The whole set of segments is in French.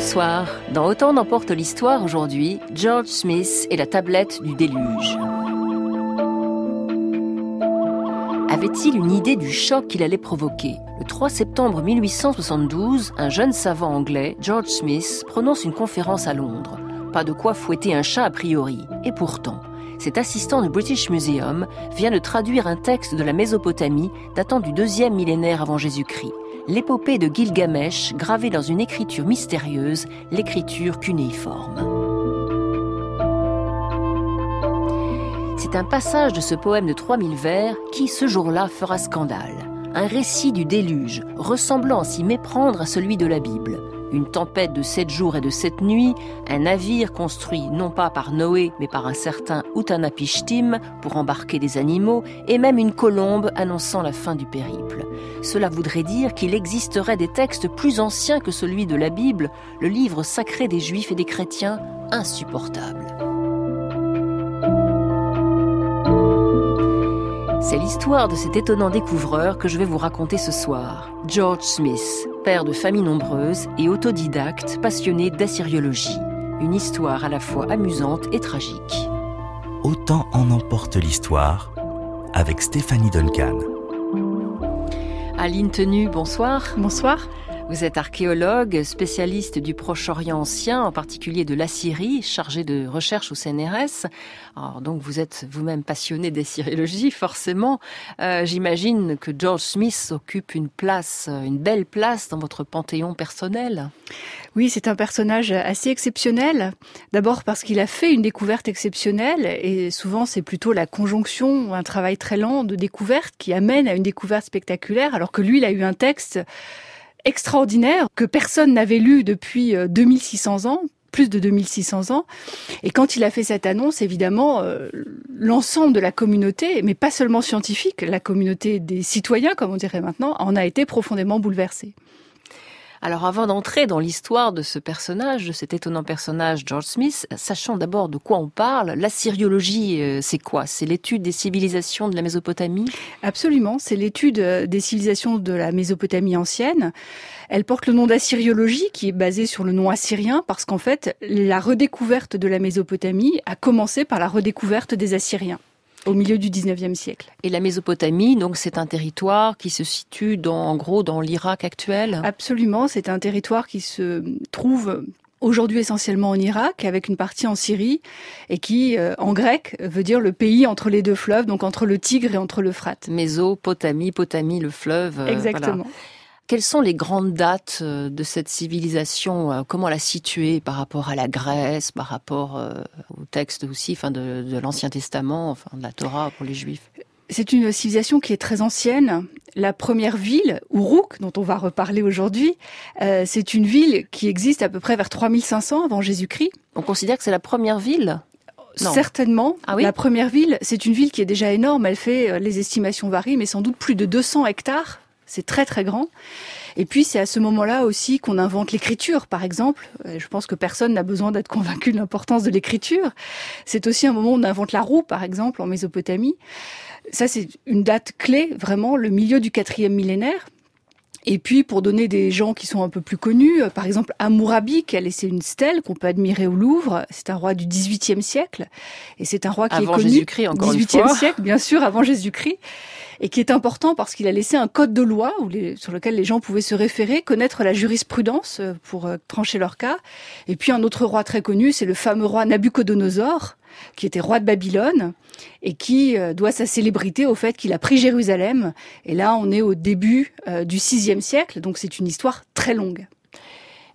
Bonsoir. Dans Autant n'emporte l'histoire aujourd'hui, George Smith et la tablette du déluge. Avait-il une idée du choc qu'il allait provoquer ? Le 3 septembre 1872, un jeune savant anglais, George Smith, prononce une conférence à Londres. Pas de quoi fouetter un chat a priori. Et pourtant, cet assistant du British Museum vient de traduire un texte de la Mésopotamie datant du 2e millénaire avant Jésus-Christ. L'épopée de Gilgamesh, gravée dans une écriture mystérieuse, l'écriture cunéiforme. C'est un passage de ce poème de 3000 vers qui, ce jour-là, fera scandale. Un récit du déluge, ressemblant à s'y méprendre à celui de la Bible. Une tempête de 7 jours et de 7 nuits, un navire construit non pas par Noé, mais par un certain Utanapishtim pour embarquer des animaux, et même une colombe annonçant la fin du périple. Cela voudrait dire qu'il existerait des textes plus anciens que celui de la Bible, le livre sacré des Juifs et des chrétiens, insupportable. C'est l'histoire de cet étonnant découvreur que je vais vous raconter ce soir. George Smith, père de famille nombreuse et autodidacte passionné d'assyriologie. Une histoire à la fois amusante et tragique. Autant en emporte l'histoire avec Stéphanie Duncan. Aline Tenu, bonsoir. Bonsoir. Vous êtes archéologue, spécialiste du Proche-Orient ancien, en particulier de l'Assyrie, chargé de recherche au CNRS. Alors donc vous êtes vous-même passionné d'assyriologie, forcément. J'imagine que George Smith occupe une belle place dans votre panthéon personnel. Oui, c'est un personnage assez exceptionnel. D'abord parce qu'il a fait une découverte exceptionnelle et souvent c'est plutôt la conjonction, un travail très lent de découverte qui amène à une découverte spectaculaire, alors que lui, il a eu un texte extraordinaire que personne n'avait lu depuis 2600 ans, plus de 2600 ans. Et quand il a fait cette annonce, évidemment, l'ensemble de la communauté, mais pas seulement scientifique, la communauté des citoyens, comme on dirait maintenant, en a été profondément bouleversée. Alors avant d'entrer dans l'histoire de ce personnage, de cet étonnant personnage George Smith, sachons d'abord de quoi on parle. L'assyriologie, c'est quoi ? C'est l'étude des civilisations de la Mésopotamie ? Absolument, c'est l'étude des civilisations de la Mésopotamie ancienne. Elle porte le nom d'assyriologie, qui est basé sur le nom assyrien, parce qu'en fait, la redécouverte de la Mésopotamie a commencé par la redécouverte des Assyriens au milieu du 19e siècle. Et la Mésopotamie, donc, c'est un territoire qui se situe en gros dans l'Irak actuel ? Absolument, c'est un territoire qui se trouve aujourd'hui essentiellement en Irak, avec une partie en Syrie, et qui, en grec, veut dire le pays entre les deux fleuves, donc entre le Tigre et entre l'Euphrate. Mésopotamie, Potamie, le fleuve. Exactement. Voilà. Quelles sont les grandes dates de cette civilisation ? Comment la situer par rapport à la Grèce, par rapport au texte aussi, de l'Ancien Testament, de la Torah pour les Juifs ? C'est une civilisation qui est très ancienne. La première ville, Uruk, dont on va reparler aujourd'hui, c'est une ville qui existe à peu près vers 3500 avant Jésus-Christ. On considère que c'est la première ville ? Non. Certainement. Ah oui ? La première ville, c'est une ville qui est déjà énorme. Elle fait, les estimations varient, mais sans doute plus de 200 hectares. C'est très très grand. Et puis c'est à ce moment-là aussi qu'on invente l'écriture, par exemple. Je pense que personne n'a besoin d'être convaincu de l'importance de l'écriture. C'est aussi un moment où on invente la roue, par exemple, en Mésopotamie. Ça, c'est une date clé, vraiment, le milieu du 4e millénaire. Et puis, pour donner des gens qui sont un peu plus connus, par exemple, Hammurabi, qui a laissé une stèle qu'on peut admirer au Louvre. C'est un roi du 18e siècle. Et c'est un roi qui avant est connu. Jésus-Christ, encore 18e une fois. siècle, bien sûr, avant Jésus-Christ. Et qui est important parce qu'il a laissé un code de loi sur lequel les gens pouvaient se référer, connaître la jurisprudence pour trancher leur cas. Et puis, un autre roi très connu, c'est le fameux roi Nabuchodonosor, qui était roi de Babylone et qui doit sa célébrité au fait qu'il a pris Jérusalem. Et là, on est au début du 6e siècle, donc c'est une histoire très longue.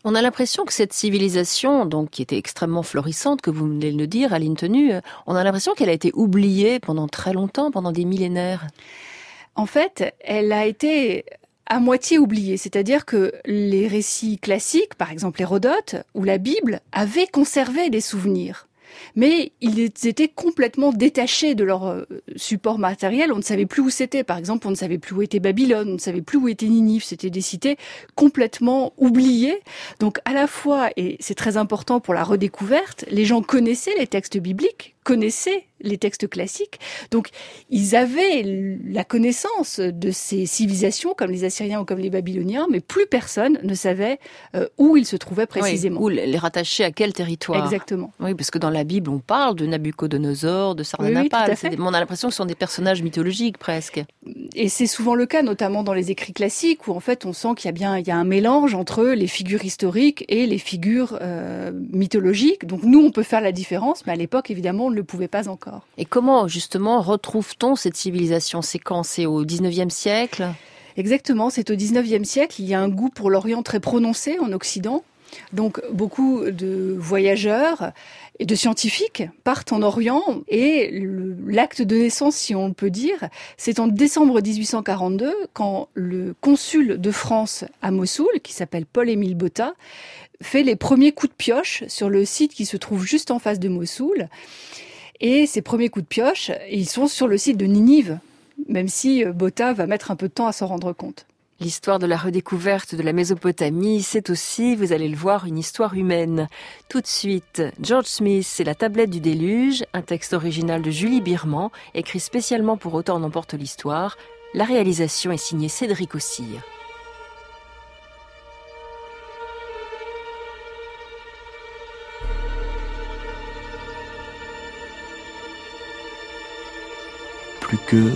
On a l'impression que cette civilisation, donc qui était extrêmement florissante, que vous venez de le dire, Aline Tenu, on a l'impression qu'elle a été oubliée pendant très longtemps, pendant des millénaires. En fait, elle a été à moitié oubliée, c'est-à-dire que les récits classiques, par exemple Hérodote ou la Bible, avaient conservé des souvenirs. Mais ils étaient complètement détachés de leur support matériel. On ne savait plus où c'était. Par exemple, on ne savait plus où était Babylone, on ne savait plus où était Ninive. C'était des cités complètement oubliées. Donc à la fois, et c'est très important pour la redécouverte, les gens connaissaient les textes bibliques, connaissaient les textes classiques. Donc, ils avaient la connaissance de ces civilisations, comme les Assyriens ou comme les Babyloniens, mais plus personne ne savait où ils se trouvaient précisément. Oui, ou les rattacher à quel territoire. Exactement. Oui, parce que dans la Bible, on parle de Nabucodonosor, de Sardanapale. Oui, on a l'impression que ce sont des personnages mythologiques, presque. Et c'est souvent le cas, notamment dans les écrits classiques, où en fait, on sent qu'il y a un mélange entre les figures historiques et les figures mythologiques. Donc nous, on peut faire la différence, mais à l'époque, évidemment, on ne le pouvait pas encore. Et comment, justement, retrouve-t-on cette civilisation? C'est quand? C'est au 19e siècle? Exactement, c'est au 19e siècle. Il y a un goût pour l'Orient très prononcé en Occident. Donc beaucoup de voyageurs et de scientifiques partent en Orient et l'acte de naissance, si on peut dire, c'est en décembre 1842 quand le consul de France à Mossoul, qui s'appelle Paul-Émile Botta, fait les premiers coups de pioche sur le site qui se trouve juste en face de Mossoul. Et ces premiers coups de pioche, ils sont sur le site de Ninive, même si Botta va mettre un peu de temps à s'en rendre compte. L'histoire de la redécouverte de la Mésopotamie, c'est aussi, vous allez le voir, une histoire humaine. Tout de suite, George Smith et la tablette du déluge, un texte original de Julie Birman, écrit spécialement pour Autant en emporte l'histoire. La réalisation est signée Cédric Ossire. Plus que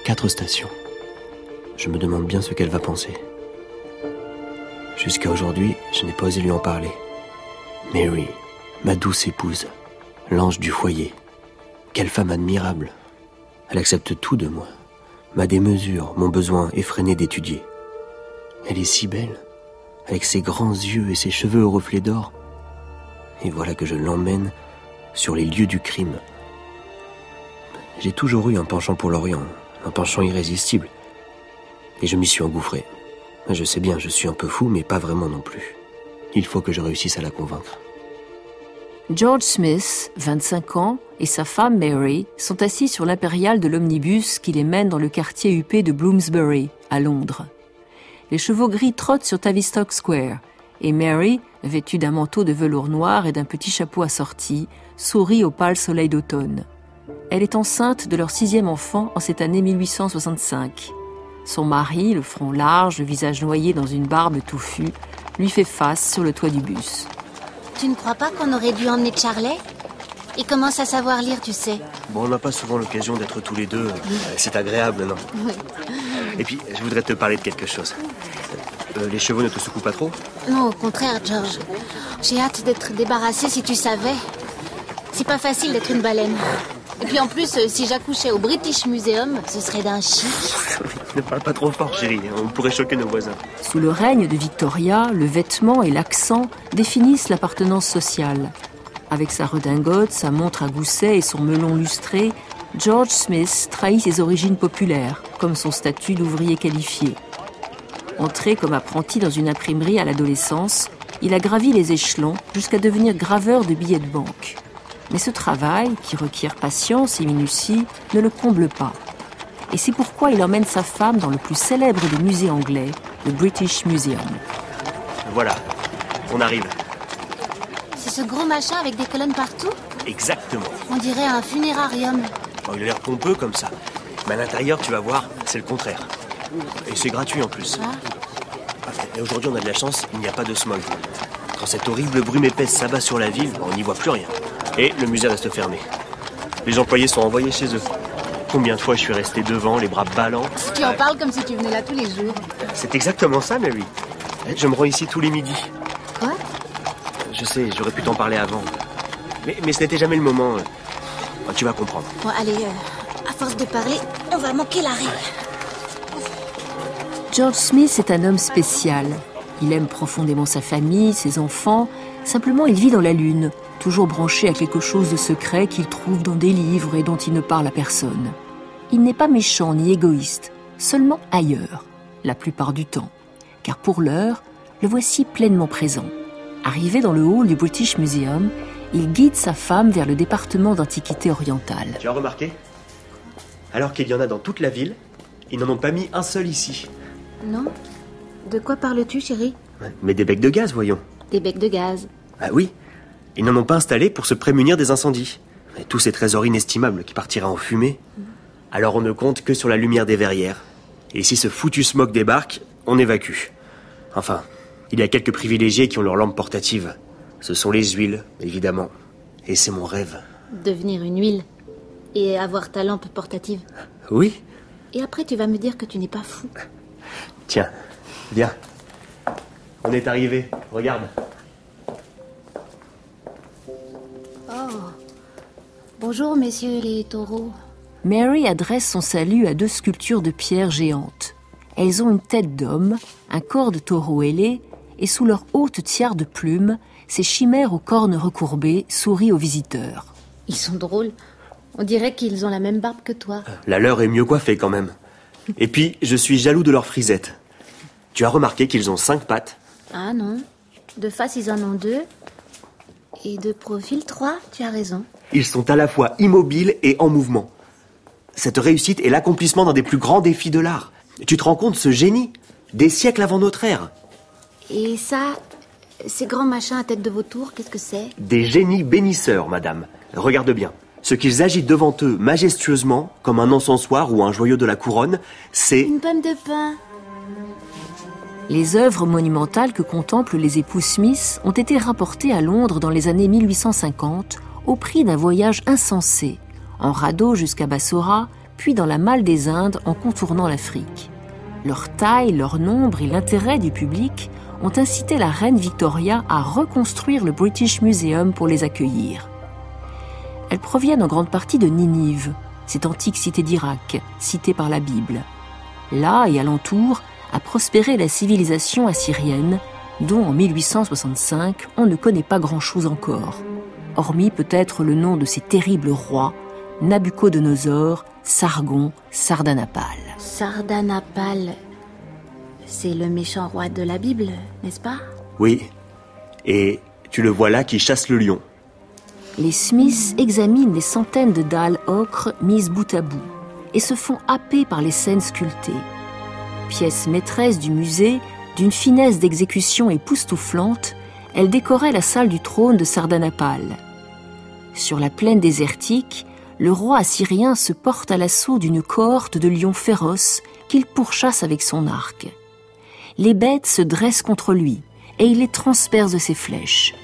4 stations. Je me demande bien ce qu'elle va penser. Jusqu'à aujourd'hui, je n'ai pas osé lui en parler. Mary, ma douce épouse, l'ange du foyer. Quelle femme admirable. Elle accepte tout de moi. Ma démesure, mon besoin effréné d'étudier. Elle est si belle, avec ses grands yeux et ses cheveux aux reflets d'or. Et voilà que je l'emmène sur les lieux du crime. J'ai toujours eu un penchant pour l'Orient, un penchant irrésistible. Et je m'y suis engouffré. Je sais bien, je suis un peu fou, mais pas vraiment non plus. Il faut que je réussisse à la convaincre. George Smith, 25 ans, et sa femme Mary sont assis sur l'impériale de l'omnibus qui les mène dans le quartier huppé de Bloomsbury, à Londres. Les chevaux gris trottent sur Tavistock Square, et Mary, vêtue d'un manteau de velours noir et d'un petit chapeau assorti, sourit au pâle soleil d'automne. Elle est enceinte de leur 6e enfant en cette année 1865. Son mari, le front large, le visage noyé dans une barbe touffue, lui fait face sur le toit du bus. Tu ne crois pas qu'on aurait dû emmener Charlie? Il commence à savoir lire, tu sais. Bon, on n'a pas souvent l'occasion d'être tous les deux. C'est agréable, non? Oui. Et puis, je voudrais te parler de quelque chose. Les chevaux ne te secouent pas trop? Non, au contraire, George. J'ai hâte d'être débarrassée, si tu savais. C'est pas facile d'être une baleine. Et puis en plus, si j'accouchais au British Museum, ce serait d'un chic. Ne parle pas trop fort, chérie. On pourrait choquer nos voisins. Sous le règne de Victoria, le vêtement et l'accent définissent l'appartenance sociale. Avec sa redingote, sa montre à gousset et son melon lustré, George Smith trahit ses origines populaires, comme son statut d'ouvrier qualifié. Entré comme apprenti dans une imprimerie à l'adolescence, il a gravi les échelons jusqu'à devenir graveur de billets de banque. Mais ce travail, qui requiert patience et minutie, ne le comble pas. Et c'est pourquoi il emmène sa femme dans le plus célèbre des musées anglais, le British Museum. Voilà, on arrive. C'est ce gros machin avec des colonnes partout? Exactement. On dirait un funérarium. Oh, il a l'air pompeux comme ça. Mais à l'intérieur, tu vas voir, c'est le contraire. Et c'est gratuit en plus. Et aujourd'hui, on a de la chance, il n'y a pas de smog. Quand cette horrible brume épaisse s'abat sur la ville, on n'y voit plus rien. Et le musée reste fermé. Les employés sont envoyés chez eux. Combien de fois je suis resté devant, les bras ballants. Tu en parles comme si tu venais là tous les jours. C'est exactement ça, Mary. Je me rends ici tous les midis. Quoi? Je sais, j'aurais pu t'en parler avant. Mais ce n'était jamais le moment. Tu vas comprendre. Bon, allez, à force de parler, on va manquer l'arrêt. George Smith est un homme spécial. Il aime profondément sa famille, ses enfants. Simplement, il vit dans la lune, toujours branché à quelque chose de secret qu'il trouve dans des livres et dont il ne parle à personne. Il n'est pas méchant ni égoïste, seulement ailleurs, la plupart du temps. Car pour l'heure, le voici pleinement présent. Arrivé dans le hall du British Museum, il guide sa femme vers le département d'antiquité orientale. Tu as remarqué? Alors qu'il y en a dans toute la ville, ils n'en ont pas mis un seul ici. Non? De quoi parles-tu, chérie? Mais des becs de gaz, voyons. Des becs de gaz. Ah oui, ils n'en ont pas installé pour se prémunir des incendies. Et tous ces trésors inestimables qui partiraient en fumée. Alors on ne compte que sur la lumière des verrières. Et si ce foutu smog débarque, on évacue. Enfin, il y a quelques privilégiés qui ont leur lampe portative. Ce sont les huiles, évidemment. Et c'est mon rêve. Devenir une huile et avoir ta lampe portative. Oui. Et après, tu vas me dire que tu n'es pas fou. Tiens, viens. On est arrivé, regarde. Oh. Bonjour, messieurs les taureaux. Mary adresse son salut à 2 sculptures de pierre géantes. Elles ont une tête d'homme, un corps de taureau ailé, et sous leur haute tiare de plumes, ces chimères aux cornes recourbées sourient aux visiteurs. Ils sont drôles. On dirait qu'ils ont la même barbe que toi. La leur est mieux coiffée quand même. Et puis, je suis jaloux de leurs frisettes. Tu as remarqué qu'ils ont 5 pattes? Ah non. De face, ils en ont 2. Et de profil, 3. Tu as raison. Ils sont à la fois immobiles et en mouvement. Cette réussite est l'accomplissement d'un des plus grands défis de l'art. Tu te rends compte, ce génie? Des siècles avant notre ère. Et ça, ces grands machins à tête de vautour, qu'est-ce que c'est? Des génies bénisseurs, madame. Regarde bien. Ce qu'ils agitent devant eux majestueusement, comme un encensoir ou un joyau de la couronne, c'est... Une pomme de pin. Les œuvres monumentales que contemplent les époux Smith ont été rapportées à Londres dans les années 1850 au prix d'un voyage insensé, en radeau jusqu'à Bassora, puis dans la Malle des Indes en contournant l'Afrique. Leur taille, leur nombre et l'intérêt du public ont incité la reine Victoria à reconstruire le British Museum pour les accueillir. Elles proviennent en grande partie de Ninive, cette antique cité d'Irak, citée par la Bible. Là et alentour a prospéré la civilisation assyrienne, dont en 1865 on ne connaît pas grand-chose encore, hormis peut-être le nom de ces terribles rois, Nabuchodonosor, Sargon, Sardanapale. Sardanapale, c'est le méchant roi de la Bible, n'est-ce pas? Oui. Et tu le vois là qui chasse le lion. Les Smiths examinent les centaines de dalles ocre mises bout à bout et se font happer par les scènes sculptées. Pièce maîtresse du musée, d'une finesse d'exécution époustouflante, elle décorait la salle du trône de Sardanapale. Sur la plaine désertique, le roi assyrien se porte à l'assaut d'une cohorte de lions féroces qu'il pourchasse avec son arc. Les bêtes se dressent contre lui et il les transperce de ses flèches.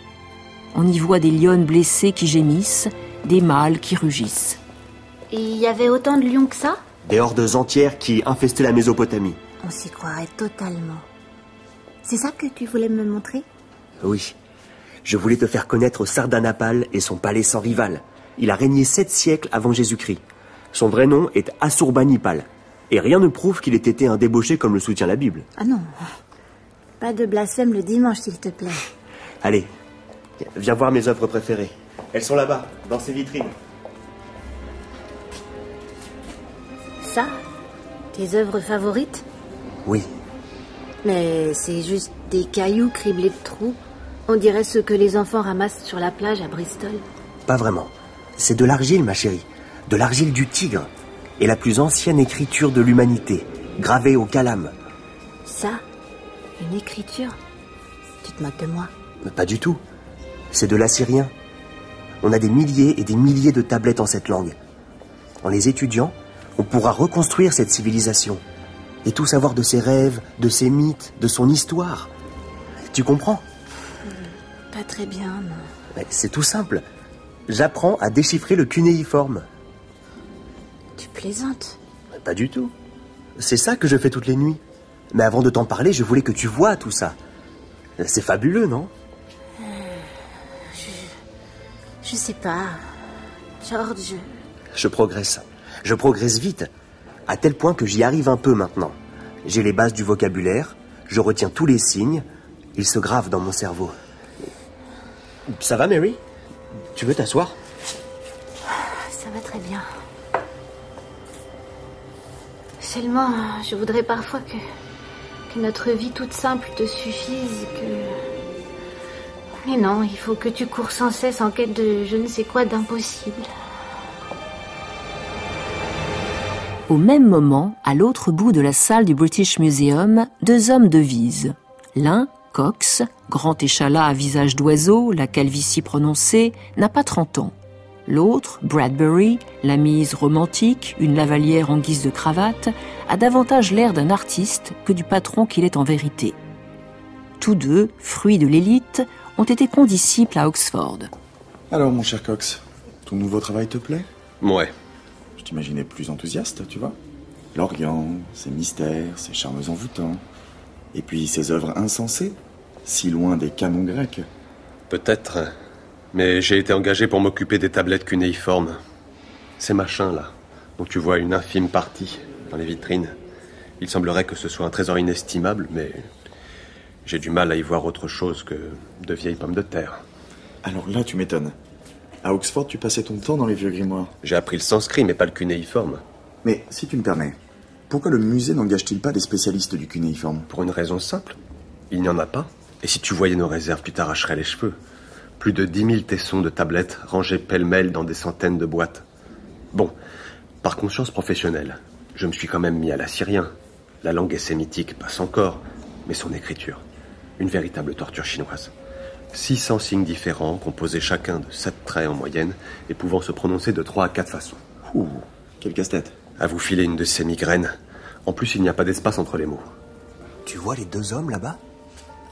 On y voit des lionnes blessées qui gémissent, des mâles qui rugissent. Et il y avait autant de lions que ça? Des hordes entières qui infestaient la Mésopotamie. On s'y croirait totalement. C'est ça que tu voulais me montrer? Oui. Je voulais te faire connaître Sardanapale et son palais sans rival. Il a régné 7 siècles avant Jésus-Christ. Son vrai nom est Assurbanipal. Et rien ne prouve qu'il ait été un débauché comme le soutient la Bible. Ah non. Pas de blasphème le dimanche, s'il te plaît. Allez, viens voir mes œuvres préférées. Elles sont là-bas, dans ces vitrines. Ça? Tes œuvres favorites? Oui. Mais c'est juste des cailloux criblés de trous. On dirait ceux que les enfants ramassent sur la plage à Bristol. Pas vraiment. C'est de l'argile, ma chérie. De l'argile du Tigre. Et la plus ancienne écriture de l'humanité, gravée au calame. Ça? Une écriture? Tu te moques de moi? Mais pas du tout. C'est de l'assyrien. On a des milliers et des milliers de tablettes en cette langue. En les étudiant, on pourra reconstruire cette civilisation. Et tout savoir de ses rêves, de ses mythes, de son histoire. Tu comprends? Pas très bien, non. Mais c'est tout simple. J'apprends à déchiffrer le cunéiforme. Tu plaisantes? Pas du tout. C'est ça que je fais toutes les nuits. Mais avant de t'en parler, je voulais que tu vois tout ça. C'est fabuleux, non? Je sais pas. George... Je progresse. Je progresse vite. À tel point que j'y arrive un peu maintenant. J'ai les bases du vocabulaire, je retiens tous les signes, ils se gravent dans mon cerveau. Ça va, Mary? Tu veux t'asseoir? Ça va très bien. Seulement, je voudrais parfois que notre vie toute simple te suffise, que... Mais non, il faut que tu cours sans cesse en quête de je ne sais quoi d'impossible. Au même moment, à l'autre bout de la salle du British Museum, 2 hommes devisent. L'un, Cox, grand échalas à visage d'oiseau, la calvitie prononcée, n'a pas 30 ans. L'autre, Bradbury, la mise romantique, une lavalière en guise de cravate, a davantage l'air d'un artiste que du patron qu'il est en vérité. Tous deux, fruits de l'élite, ont été condisciples à Oxford. Alors, mon cher Cox, ton nouveau travail te plaît? Ouais. Je t'imaginais plus enthousiaste, tu vois. L'Orient, ses mystères, ses charmes envoûtants. Et puis ses œuvres insensées, si loin des canons grecs. Peut-être, mais j'ai été engagé pour m'occuper des tablettes cunéiformes. Ces machins-là, dont tu vois une infime partie dans les vitrines. Il semblerait que ce soit un trésor inestimable, mais j'ai du mal à y voir autre chose que de vieilles pommes de terre. Alors là, tu m'étonnes. À Oxford, tu passais ton temps dans les vieux grimoires. J'ai appris le sanskrit, mais pas le cunéiforme. Mais, si tu me permets, pourquoi le musée n'engage-t-il pas des spécialistes du cunéiforme? Pour une raison simple. Il n'y en a pas. Et si tu voyais nos réserves, tu t'arracherais les cheveux. Plus de 10 000 tessons de tablettes rangés pêle-mêle dans des centaines de boîtes. Bon, par conscience professionnelle, je me suis quand même mis à l'assyrien. La langue sémitique passe encore, mais son écriture, une véritable torture chinoise. 600 signes différents, composés chacun de 7 traits en moyenne, et pouvant se prononcer de 3 à 4 façons. Ouh, quel casse-tête. À vous filer une de ces migraines. En plus, il n'y a pas d'espace entre les mots. Tu vois les deux hommes là-bas?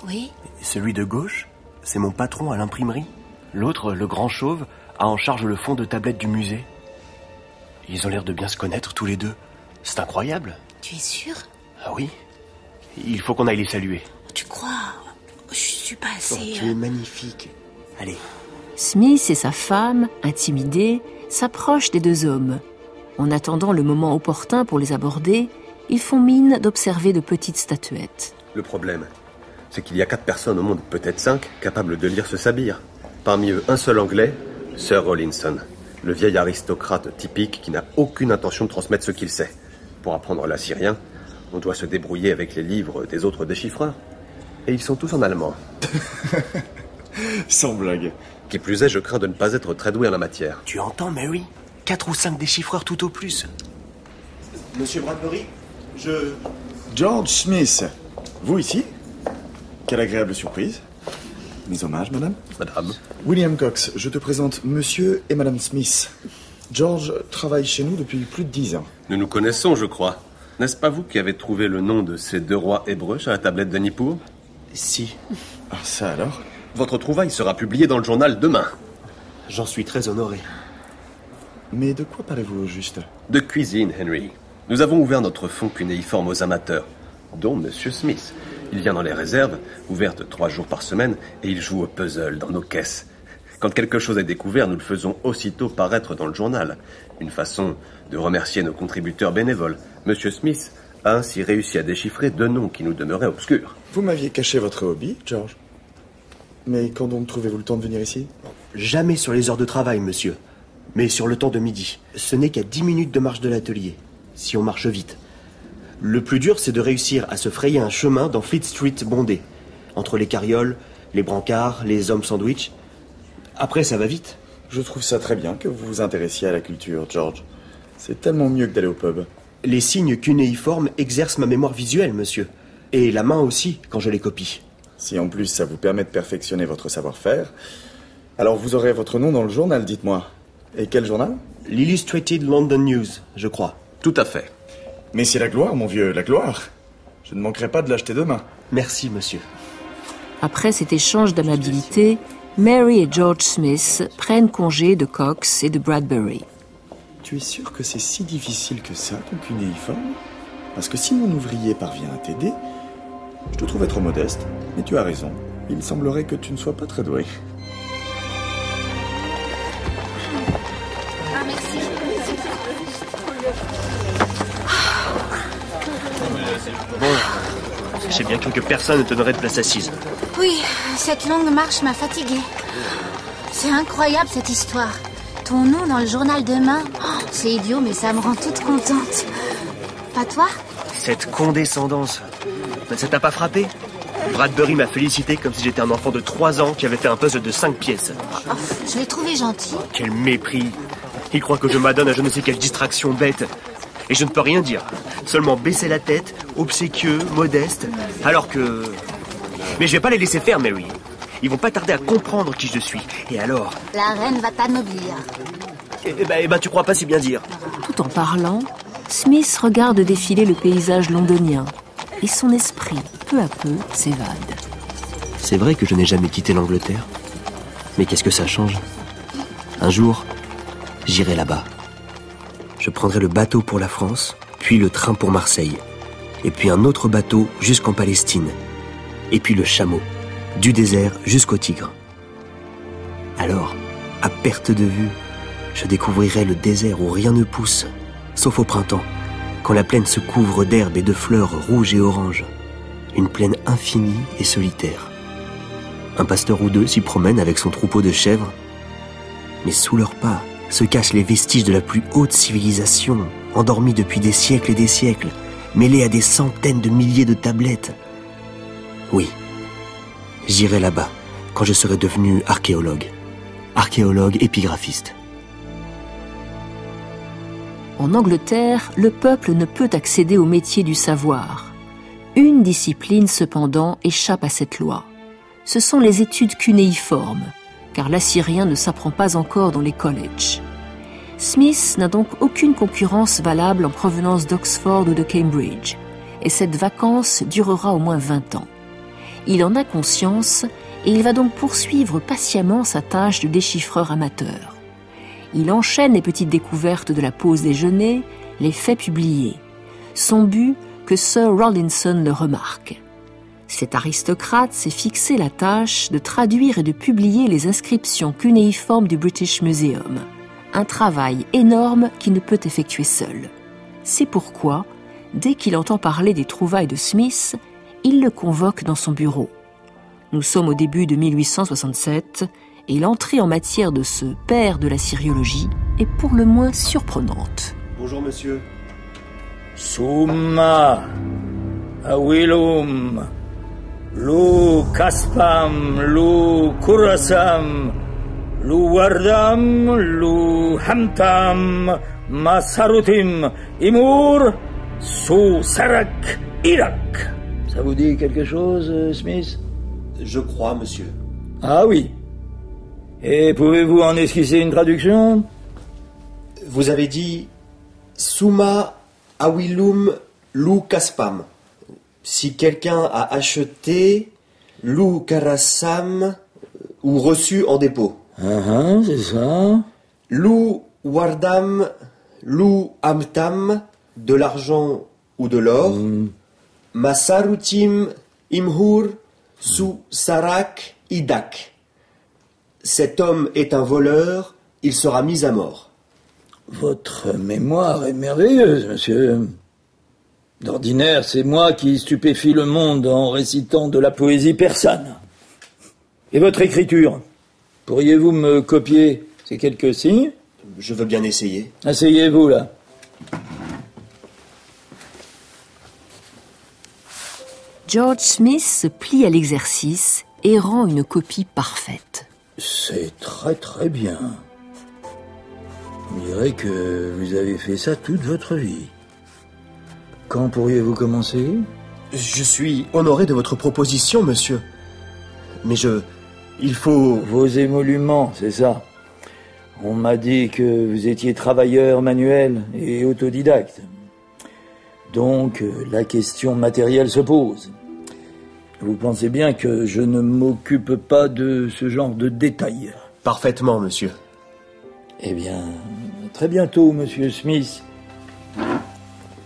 Oui. Celui de gauche, c'est mon patron à l'imprimerie. L'autre, le grand chauve, a en charge le fond de tablette du musée. Ils ont l'air de bien se connaître tous les deux. C'est incroyable. Tu es sûr? Ah oui. Il faut qu'on aille les saluer. Tu crois? Je suis pas assez... Oh, tu es magnifique. Allez. Smith et sa femme, intimidés, s'approchent des deux hommes. En attendant le moment opportun pour les aborder, ils font mine d'observer de petites statuettes. Le problème, c'est qu'il y a 4 personnes au monde, peut-être 5, capables de lire ce sabir. Parmi eux, un seul Anglais, Sir Rawlinson, le vieil aristocrate typique qui n'a aucune intention de transmettre ce qu'il sait. Pour apprendre l'assyrien, on doit se débrouiller avec les livres des autres déchiffreurs. Et ils sont tous en allemand. Sans blague. Qui plus est, je crains de ne pas être très doué en la matière. Tu entends, Mary? 4 ou 5 déchiffreurs tout au plus. Monsieur Bradbury, George Smith, vous ici? Quelle agréable surprise. Mes hommages, madame. Madame. William Cox, je te présente monsieur et madame Smith. George travaille chez nous depuis plus de 10 ans. Nous nous connaissons, je crois. N'est-ce pas vous qui avez trouvé le nom de ces 2 rois hébreux sur la tablette de Nippur? Si. Ah, ça alors? Votre trouvaille sera publiée dans le journal demain. J'en suis très honoré. Mais de quoi parlez-vous au juste? De cuisine, Henry. Nous avons ouvert notre fonds cunéiforme aux amateurs, dont Monsieur Smith. Il vient dans les réserves, ouvertes 3 jours par semaine, et il joue au puzzle dans nos caisses. Quand quelque chose est découvert, nous le faisons aussitôt paraître dans le journal. Une façon de remercier nos contributeurs bénévoles. Monsieur Smith a ainsi réussi à déchiffrer 2 noms qui nous demeuraient obscurs. Vous m'aviez caché votre hobby, George. Mais quand donc trouvez-vous le temps de venir ici? Jamais sur les heures de travail, monsieur. Mais sur le temps de midi. Ce n'est qu'à 10 minutes de marche de l'atelier, si on marche vite. Le plus dur, c'est de réussir à se frayer un chemin dans Fleet Street bondé. Entre les carrioles, les brancards, les hommes sandwich. Après, ça va vite. Je trouve ça très bien que vous vous intéressiez à la culture, George. C'est tellement mieux que d'aller au pub. Les signes cunéiformes exercent ma mémoire visuelle, monsieur. Et la main aussi, quand je les copie. Si en plus ça vous permet de perfectionner votre savoir-faire, alors vous aurez votre nom dans le journal, dites-moi. Et quel journal? L'Illustrated London News, je crois. Tout à fait. Mais c'est la gloire, mon vieux, la gloire. Je ne manquerai pas de l'acheter demain. Merci, monsieur. Après cet échange d'amabilité, Mary et George Smith prennent congé de Cox et de Bradbury. Tu es sûr que c'est si difficile que ça, ton cunéiforme? Parce que si mon ouvrier parvient à t'aider, je te trouve trop modeste. Mais tu as raison. Il semblerait que tu ne sois pas très doué. Ah, merci. Bon, j'ai bien cru que personne ne te donnerait de place assise. Oui, cette longue marche m'a fatiguée. C'est incroyable cette histoire. Ton nom dans le journal demain, oh, c'est idiot, mais ça me rend toute contente. Pas toi? Cette condescendance, ça t'a pas frappé? Bradbury m'a félicité comme si j'étais un enfant de 3 ans qui avait fait un puzzle de 5 pièces. Oh, je l'ai trouvé gentil. Quel mépris. Il croit que je m'adonne à je ne sais quelle distraction bête. Et je ne peux rien dire. Seulement baisser la tête, obséquieux, modeste, alors que... Mais je vais pas les laisser faire, Mary. Ils vont pas tarder à comprendre qui je suis. Et alors? La reine va t'anoblir. Eh ben, tu crois pas si bien dire. Tout en parlant, Smith regarde défiler le paysage londonien et son esprit, peu à peu, s'évade. C'est vrai que je n'ai jamais quitté l'Angleterre. Mais qu'est-ce que ça change? Un jour, j'irai là-bas. Je prendrai le bateau pour la France, puis le train pour Marseille, et puis un autre bateau jusqu'en Palestine, et puis le chameau, du désert jusqu'au Tigre. Alors, à perte de vue, je découvrirai le désert où rien ne pousse, sauf au printemps, quand la plaine se couvre d'herbes et de fleurs rouges et oranges. Une plaine infinie et solitaire. Un pasteur ou deux s'y promène avec son troupeau de chèvres, mais sous leurs pas se cachent les vestiges de la plus haute civilisation, endormie depuis des siècles et des siècles, mêlée à des centaines de milliers de tablettes. Oui, j'irai là-bas quand je serai devenu archéologue épigraphiste. En Angleterre, le peuple ne peut accéder au métier du savoir. Une discipline, cependant, échappe à cette loi. Ce sont les études cunéiformes, car l'assyrien ne s'apprend pas encore dans les collèges. Smith n'a donc aucune concurrence valable en provenance d'Oxford ou de Cambridge, et cette vacance durera au moins 20 ans. Il en a conscience et il va donc poursuivre patiemment sa tâche de déchiffreur amateur. Il enchaîne les petites découvertes de la pause déjeuner, les fait publier. Son but, que Sir Rawlinson le remarque. Cet aristocrate s'est fixé la tâche de traduire et de publier les inscriptions cunéiformes du British Museum. Un travail énorme qu'il ne peut effectuer seul. C'est pourquoi, dès qu'il entend parler des trouvailles de Smith, il le convoque dans son bureau. Nous sommes au début de 1867 et l'entrée en matière de ce père de la syriologie est pour le moins surprenante. Bonjour monsieur. Summa, awilum, lu kaspam, lu kurasam, lu wardam, lu hamtam, masarutim, imur, su sarak, Irak. Ça vous dit quelque chose, Smith? Je crois, monsieur. Ah oui. Et pouvez-vous en esquisser une traduction? Vous avez dit Summa awilum lu kaspam. Si quelqu'un a acheté lu karasam ou reçu en dépôt. C'est ça. Lu wardam, lu amtam, de l'argent ou de l'or. Masarutim imhur su sarak idak. Cet homme est un voleur, il sera mis à mort. Votre mémoire est merveilleuse, monsieur. D'ordinaire, c'est moi qui stupéfie le monde en récitant de la poésie persane. Et votre écriture? Pourriez-vous me copier ces quelques signes? Je veux bien essayer. Asseyez-vous, là. George Smith se plie à l'exercice et rend une copie parfaite. C'est très très bien. On dirait que vous avez fait ça toute votre vie. Quand pourriez-vous commencer? Je suis honoré de votre proposition, monsieur. Mais il faut... Vos émoluments, c'est ça. On m'a dit que vous étiez travailleur manuel et autodidacte. Donc, la question matérielle se pose. Vous pensez bien que je ne m'occupe pas de ce genre de détails? Parfaitement, monsieur. Eh bien, très bientôt, monsieur Smith.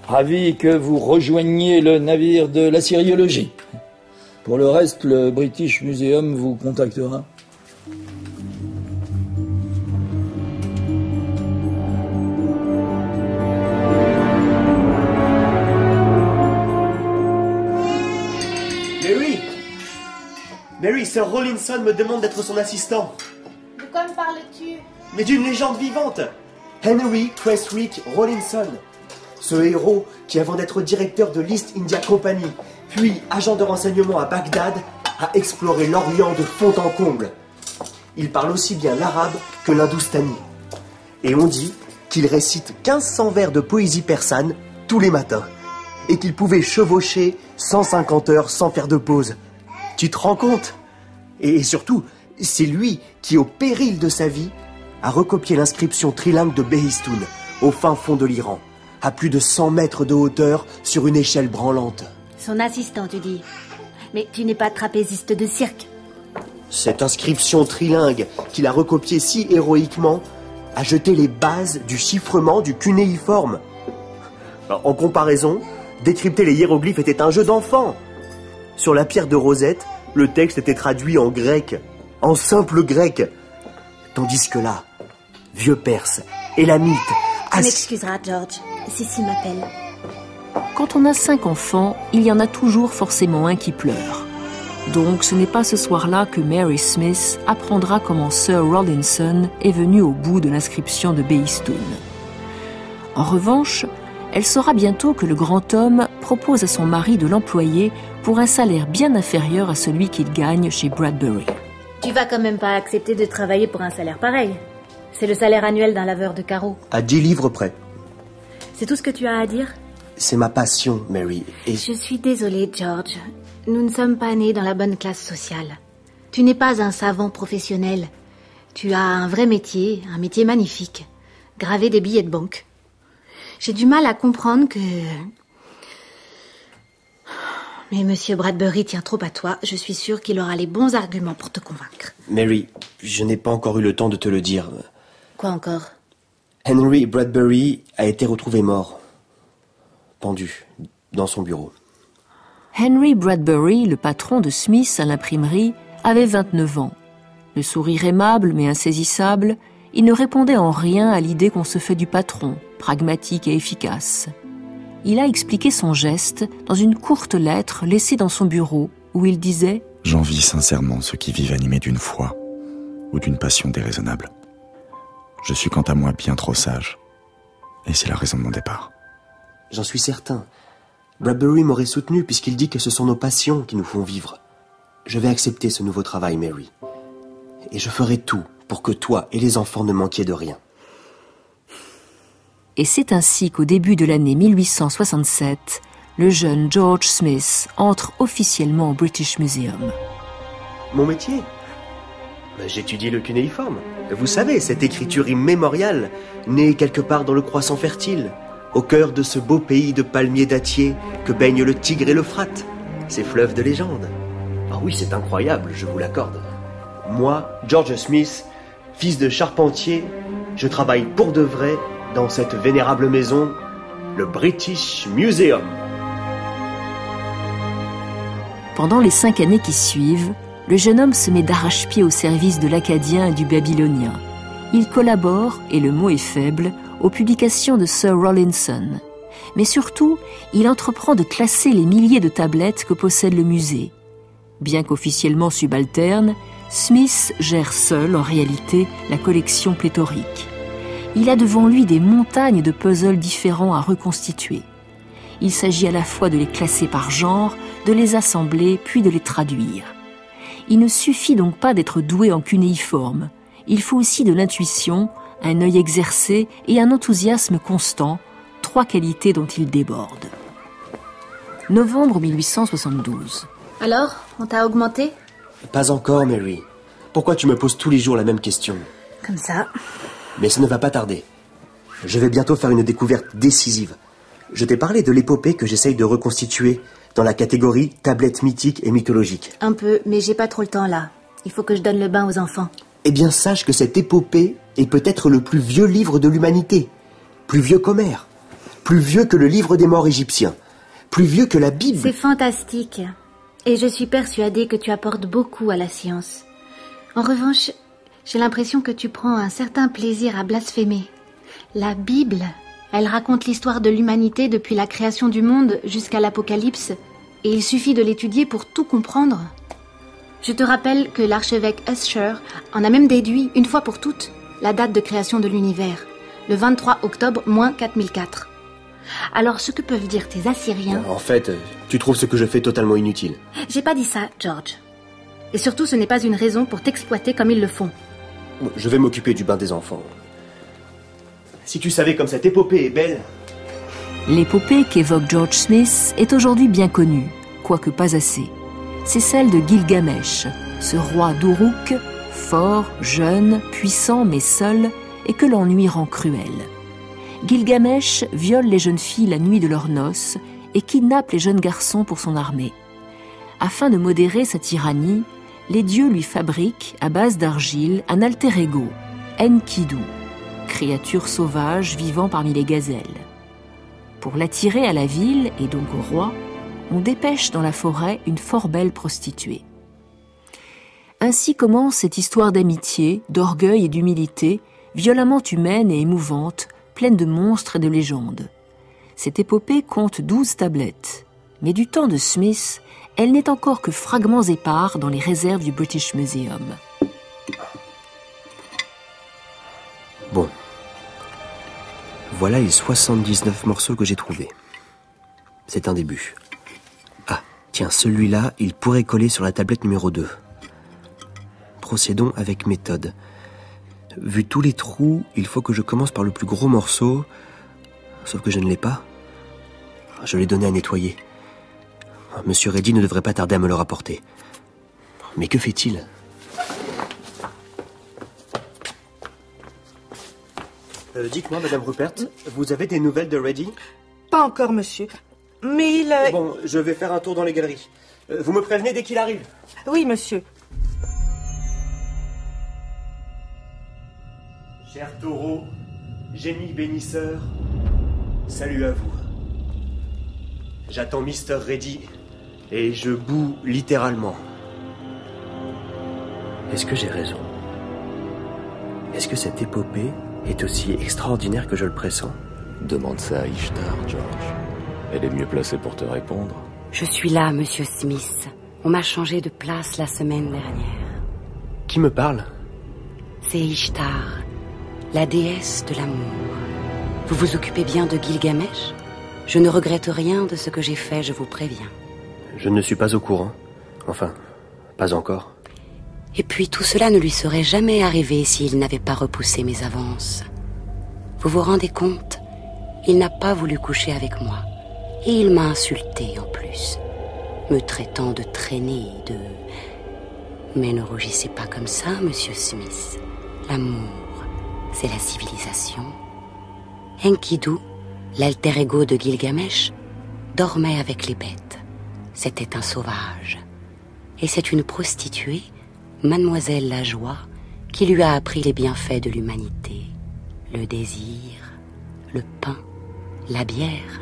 Ravi que vous rejoigniez le navire de la syriologie. Pour le reste, le British Museum vous contactera. Mary, Sir Rawlinson me demande d'être son assistant. De quoi me parles-tu? Mais d'une légende vivante. Henry Creswick Rawlinson. Ce héros qui, avant d'être directeur de l'East India Company, puis agent de renseignement à Bagdad, a exploré l'Orient de fond en comble. Il parle aussi bien l'arabe que l'hindoustani. Et on dit qu'il récite 1500 vers de poésie persane tous les matins. Et qu'il pouvait chevaucher 150 heures sans faire de pause. Tu te rends compte? Et surtout, c'est lui qui, au péril de sa vie, a recopié l'inscription trilingue de Behistun, au fin fond de l'Iran, à plus de 100 mètres de hauteur sur une échelle branlante. Son assistant, tu dis. Mais tu n'es pas trapéziste de cirque. Cette inscription trilingue qu'il a recopiée si héroïquement a jeté les bases du chiffrement du cunéiforme. En comparaison, décrypter les hiéroglyphes était un jeu d'enfant. Sur la pierre de Rosette, le texte était traduit en grec, en simple grec. Tandis que là, vieux perse, élamite... Tu m'excuseras, George. Sissi m'appelle. Quand on a 5 enfants, il y en a toujours forcément un qui pleure. Donc ce n'est pas ce soir-là que Mary Smith apprendra comment Sir Rawlinson est venu au bout de l'inscription de Behistun. En revanche, elle saura bientôt que le grand homme propose à son mari de l'employer pour un salaire bien inférieur à celui qu'il gagne chez Bradbury. Tu vas quand même pas accepter de travailler pour un salaire pareil. C'est le salaire annuel d'un laveur de carreaux. À 10 livres près. C'est tout ce que tu as à dire ? C'est ma passion, Mary. Et... Je suis désolée, George. Nous ne sommes pas nés dans la bonne classe sociale. Tu n'es pas un savant professionnel. Tu as un vrai métier, un métier magnifique. Graver des billets de banque. J'ai du mal à comprendre que... Mais Monsieur Bradbury tient trop à toi. Je suis sûre qu'il aura les bons arguments pour te convaincre. Mary, je n'ai pas encore eu le temps de te le dire. Quoi encore ? Henry Bradbury a été retrouvé mort. Pendu, dans son bureau. Henry Bradbury, le patron de Smith à l'imprimerie, avait 29 ans. Le sourire aimable mais insaisissable, il ne répondait en rien à l'idée qu'on se fait du patron, pragmatique et efficace. Il a expliqué son geste dans une courte lettre laissée dans son bureau où il disait « J'envie sincèrement ceux qui vivent animés d'une foi ou d'une passion déraisonnable. Je suis quant à moi bien trop sage, et c'est la raison de mon départ. » J'en suis certain. Bradbury m'aurait soutenu puisqu'il dit que ce sont nos passions qui nous font vivre. Je vais accepter ce nouveau travail, Mary. Et je ferai tout pour que toi et les enfants ne manquiez de rien. Et c'est ainsi qu'au début de l'année 1867, le jeune George Smith entre officiellement au British Museum. Mon métier ? J'étudie le cunéiforme. Vous savez, cette écriture immémoriale, née quelque part dans le croissant fertile, au cœur de ce beau pays de palmiers dattiers que baignent le Tigre et l'Euphrate, ces fleuves de légende. Ah oui, c'est incroyable, je vous l'accorde. Moi, George Smith, fils de charpentier, je travaille pour de vrai dans cette vénérable maison, le British Museum. Pendant les 5 années qui suivent, le jeune homme se met d'arrache-pied au service de l'acadien et du babylonien. Il collabore, et le mot est faible, aux publications de Sir Rawlinson. Mais surtout, il entreprend de classer les milliers de tablettes que possède le musée. Bien qu'officiellement subalterne, Smith gère seul, en réalité, la collection pléthorique. Il a devant lui des montagnes de puzzles différents à reconstituer. Il s'agit à la fois de les classer par genre, de les assembler, puis de les traduire. Il ne suffit donc pas d'être doué en cunéiforme. Il faut aussi de l'intuition, un œil exercé et un enthousiasme constant, 3 qualités dont il déborde. Novembre 1872. Alors, on t'a augmenté ? Pas encore, Mary. Pourquoi tu me poses tous les jours la même question ? Comme ça. Mais ça ne va pas tarder. Je vais bientôt faire une découverte décisive. Je t'ai parlé de l'épopée que j'essaye de reconstituer dans la catégorie tablettes mythiques et mythologiques. Un peu, mais j'ai pas trop le temps là. Il faut que je donne le bain aux enfants. Eh bien, sache que cette épopée est peut-être le plus vieux livre de l'humanité. Plus vieux qu'Homère. Plus vieux que le livre des morts égyptiens. Plus vieux que la Bible. C'est fantastique. Et je suis persuadée que tu apportes beaucoup à la science. En revanche, j'ai l'impression que tu prends un certain plaisir à blasphémer. La Bible, elle raconte l'histoire de l'humanité depuis la création du monde jusqu'à l'Apocalypse, et il suffit de l'étudier pour tout comprendre. Je te rappelle que l'archevêque Usher en a même déduit, une fois pour toutes, la date de création de l'univers, le 23 octobre moins 4004. Alors, ce que peuvent dire tes Assyriens... En fait, tu trouves ce que je fais totalement inutile. J'ai pas dit ça, George. Et surtout, ce n'est pas une raison pour t'exploiter comme ils le font. Je vais m'occuper du bain des enfants. Si tu savais comme cette épopée est belle... L'épopée qu'évoque George Smith est aujourd'hui bien connue, quoique pas assez. C'est celle de Gilgamesh, ce roi d'Uruk, fort, jeune, puissant mais seul, et que l'ennui rend cruel. Gilgamesh viole les jeunes filles la nuit de leurs noces et kidnappe les jeunes garçons pour son armée. Afin de modérer sa tyrannie, les dieux lui fabriquent, à base d'argile, un alter ego, Enkidu, créature sauvage vivant parmi les gazelles. Pour l'attirer à la ville, et donc au roi, on dépêche dans la forêt une fort belle prostituée. Ainsi commence cette histoire d'amitié, d'orgueil et d'humilité, violemment humaine et émouvante, pleine de monstres et de légendes. Cette épopée compte 12 tablettes, mais du temps de Smith, elle n'est encore que fragments épars dans les réserves du British Museum. Bon. Voilà les 79 morceaux que j'ai trouvés. C'est un début. Ah, tiens, celui-là, il pourrait coller sur la tablette numéro 2. Procédons avec méthode. Vu tous les trous, il faut que je commence par le plus gros morceau. Sauf que je ne l'ai pas. Je l'ai donné à nettoyer. Monsieur Reddy ne devrait pas tarder à me le rapporter. Mais que fait-il ? Dites-moi, Madame Rupert, vous avez des nouvelles de Reddy ? Pas encore, monsieur. Mais il... Bon, je vais faire un tour dans les galeries. Vous me prévenez dès qu'il arrive ? Oui, monsieur. Cher taureau, génie bénisseur, salut à vous. J'attends Mr. Reddy et je boue littéralement. Est-ce que j'ai raison ? Est-ce que cette épopée est aussi extraordinaire que je le pressens ? Demande ça à Ishtar, George. Elle est mieux placée pour te répondre. Je suis là, monsieur Smith. On m'a changé de place la semaine dernière. Qui me parle ? C'est Ishtar, la déesse de l'amour. Vous vous occupez bien de Gilgamesh ? Je ne regrette rien de ce que j'ai fait, je vous préviens. Je ne suis pas au courant. Enfin, pas encore. Et puis tout cela ne lui serait jamais arrivé s'il n'avait pas repoussé mes avances. Vous vous rendez compte ? Il n'a pas voulu coucher avec moi. Et il m'a insulté en plus, me traitant de traînée, de... Mais ne rougissez pas comme ça, monsieur Smith. L'amour, c'est la civilisation. Enkidu, l'alter ego de Gilgamesh, dormait avec les bêtes. C'était un sauvage. Et c'est une prostituée, Mademoiselle Lajoie, qui lui a appris les bienfaits de l'humanité. Le désir, le pain, la bière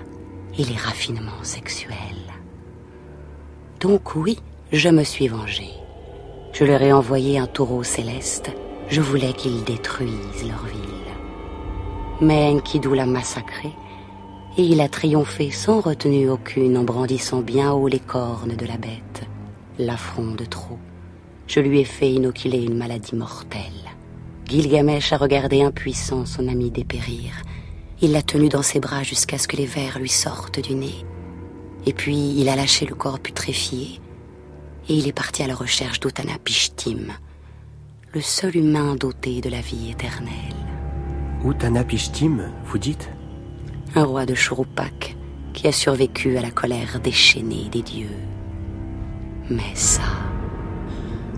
et les raffinements sexuels. Donc oui, je me suis vengée. Je leur ai envoyé un taureau céleste. Je voulais qu'ils détruisent leur ville. Mais Enkidu l'a massacré et il a triomphé sans retenue aucune en brandissant bien haut les cornes de la bête. L'affront de trop. Je lui ai fait inoculer une maladie mortelle. Gilgamesh a regardé impuissant son ami dépérir. Il l'a tenu dans ses bras jusqu'à ce que les vers lui sortent du nez. Et puis il a lâché le corps putréfié et il est parti à la recherche d'Utanapishtim, le seul humain doté de la vie éternelle. Utanapishtim, vous dites ? Un roi de Shuruppak qui a survécu à la colère déchaînée des dieux. Mais ça...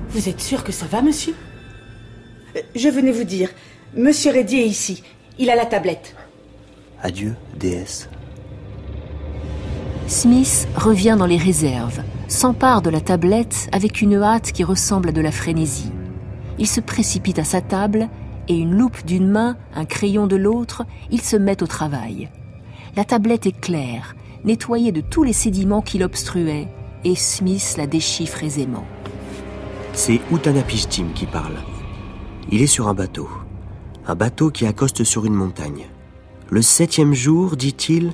Vous êtes sûr que ça va, monsieur ? Je venais vous dire, monsieur Reddy est ici. Il a la tablette. Adieu, déesse. Smith revient dans les réserves, s'empare de la tablette avec une hâte qui ressemble à de la frénésie. Il se précipite à sa table et une loupe d'une main, un crayon de l'autre, il se met au travail. La tablette est claire, nettoyée de tous les sédiments qui l'obstruaient, et Smith la déchiffre aisément. C'est Utanapishtim qui parle. Il est sur un bateau qui accoste sur une montagne. Le 7e jour, dit-il,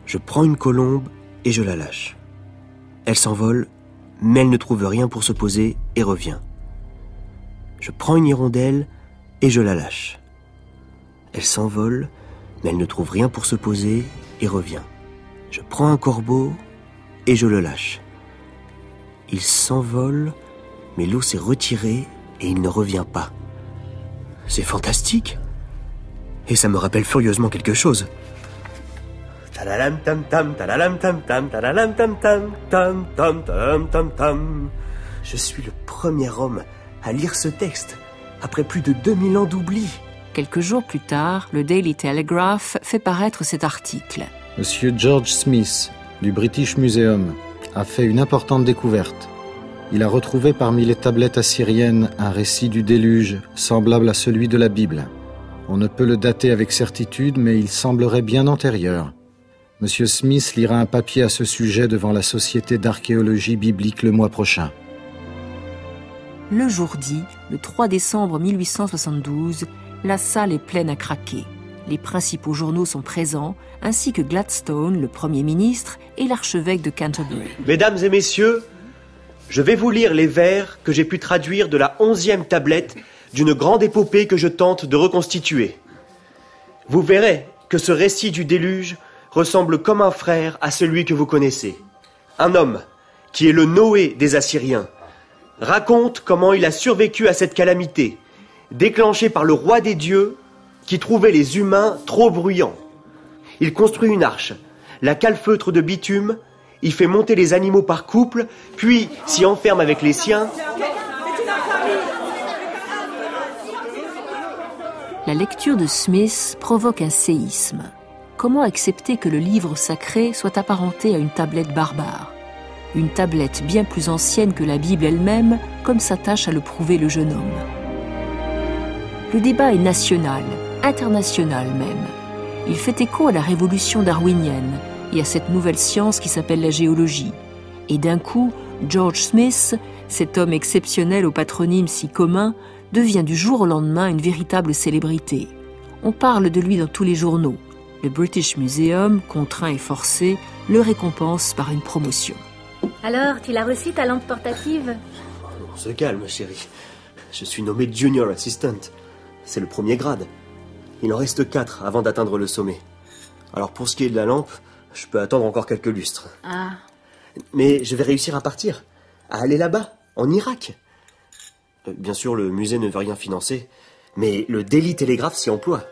je prends une colombe et je la lâche. Elle s'envole, mais elle ne trouve rien pour se poser et revient. Je prends une hirondelle et je la lâche. Elle s'envole, mais elle ne trouve rien pour se poser et revient. Je prends un corbeau et je le lâche. Il s'envole, mais l'eau s'est retirée et il ne revient pas. C'est fantastique. Et ça me rappelle furieusement quelque chose. Talalam tam tam, talalam tam tam, talalam tam tam, tam tam tam tam tam. Je suis le premier homme à lire ce texte, après plus de 2000 ans d'oubli. Quelques jours plus tard, le Daily Telegraph fait paraître cet article. Monsieur George Smith, du British Museum, a fait une importante découverte. Il a retrouvé parmi les tablettes assyriennes un récit du déluge semblable à celui de la Bible. On ne peut le dater avec certitude, mais il semblerait bien antérieur. Monsieur Smith lira un papier à ce sujet devant la Société d'archéologie biblique le mois prochain. Le jour dit, le 3 décembre 1872, la salle est pleine à craquer. Les principaux journaux sont présents, ainsi que Gladstone, le Premier ministre, et l'archevêque de Canterbury. Mesdames et messieurs, je vais vous lire les vers que j'ai pu traduire de la 11e tablette d'une grande épopée que je tente de reconstituer. Vous verrez que ce récit du déluge ressemble comme un frère à celui que vous connaissez. Un homme, qui est le Noé des Assyriens, raconte comment il a survécu à cette calamité, déclenchée par le roi des dieux qui trouvait les humains trop bruyants. Il construit une arche, la calfeutre de bitume, y fait monter les animaux par couple, puis s'y enferme avec les siens. La lecture de Smith provoque un séisme. Comment accepter que le livre sacré soit apparenté à une tablette barbare ? Une tablette bien plus ancienne que la Bible elle-même, comme s'attache à le prouver le jeune homme. Le débat est national, international même. Il fait écho à la révolution darwinienne et à cette nouvelle science qui s'appelle la géologie. Et d'un coup, George Smith, cet homme exceptionnel au patronyme si commun, devient du jour au lendemain une véritable célébrité. On parle de lui dans tous les journaux. Le British Museum, contraint et forcé, le récompense par une promotion. Alors, tu l'as reçu ta lampe portative ? On se calme, chérie. Je suis nommé Junior Assistant. C'est le premier grade. Il en reste 4 avant d'atteindre le sommet. Alors pour ce qui est de la lampe, je peux attendre encore quelques lustres. Ah. Mais je vais réussir à partir, à aller là-bas, en Irak. Bien sûr, le musée ne veut rien financer, mais le Daily Telegraph s'y emploie.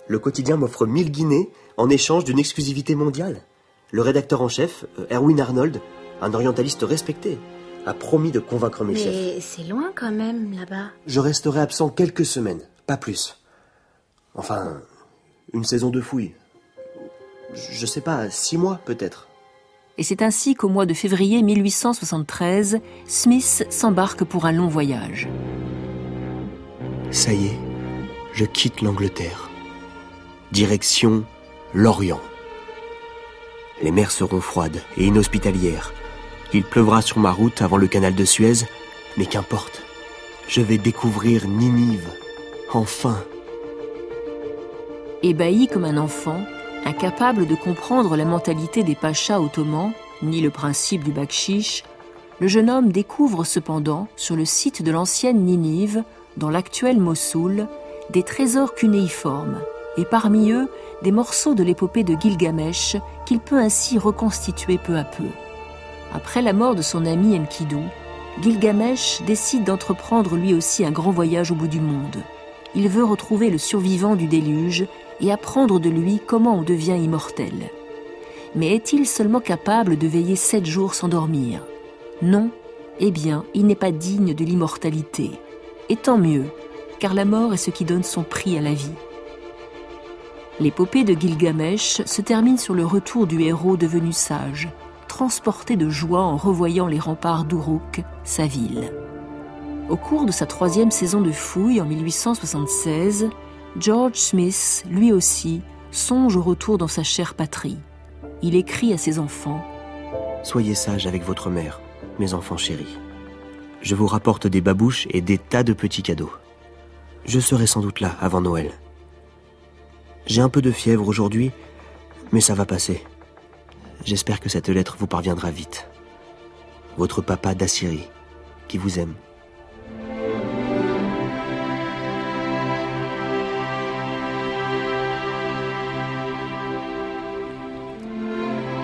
Le quotidien m'offre 1000 guinées en échange d'une exclusivité mondiale. Le rédacteur en chef, Erwin Arnold, un orientaliste respecté, a promis de convaincre mes chefs. Mais c'est loin quand même, là-bas. Je resterai absent quelques semaines, pas plus. Enfin, une saison de fouilles. Je sais pas, 6 mois peut-être. Et c'est ainsi qu'au mois de février 1873, Smith s'embarque pour un long voyage. Ça y est, je quitte l'Angleterre. Direction l'Orient. Les mers seront froides et inhospitalières. Il pleuvra sur ma route avant le canal de Suez, mais qu'importe. Je vais découvrir Ninive, enfin. Ébahi comme un enfant, incapable de comprendre la mentalité des pachas ottomans, ni le principe du bakchiche, le jeune homme découvre cependant, sur le site de l'ancienne Ninive, dans l'actuel Mossoul, des trésors cunéiformes, et parmi eux, des morceaux de l'épopée de Gilgamesh qu'il peut ainsi reconstituer peu à peu. Après la mort de son ami Enkidu, Gilgamesh décide d'entreprendre lui aussi un grand voyage au bout du monde. Il veut retrouver le survivant du déluge et apprendre de lui comment on devient immortel. Mais est-il seulement capable de veiller 7 jours sans dormir ? Non, eh bien, il n'est pas digne de l'immortalité. Et tant mieux, car la mort est ce qui donne son prix à la vie. L'épopée de Gilgamesh se termine sur le retour du héros devenu sage, transporté de joie en revoyant les remparts d'Uruk, sa ville. Au cours de sa 3e saison de fouilles en 1876, George Smith, lui aussi, songe au retour dans sa chère patrie. Il écrit à ses enfants « Soyez sages avec votre mère, mes enfants chéris. Je vous rapporte des babouches et des tas de petits cadeaux. Je serai sans doute là avant Noël. J'ai un peu de fièvre aujourd'hui, mais ça va passer. J'espère que cette lettre vous parviendra vite. Votre papa d'Assyrie, qui vous aime. »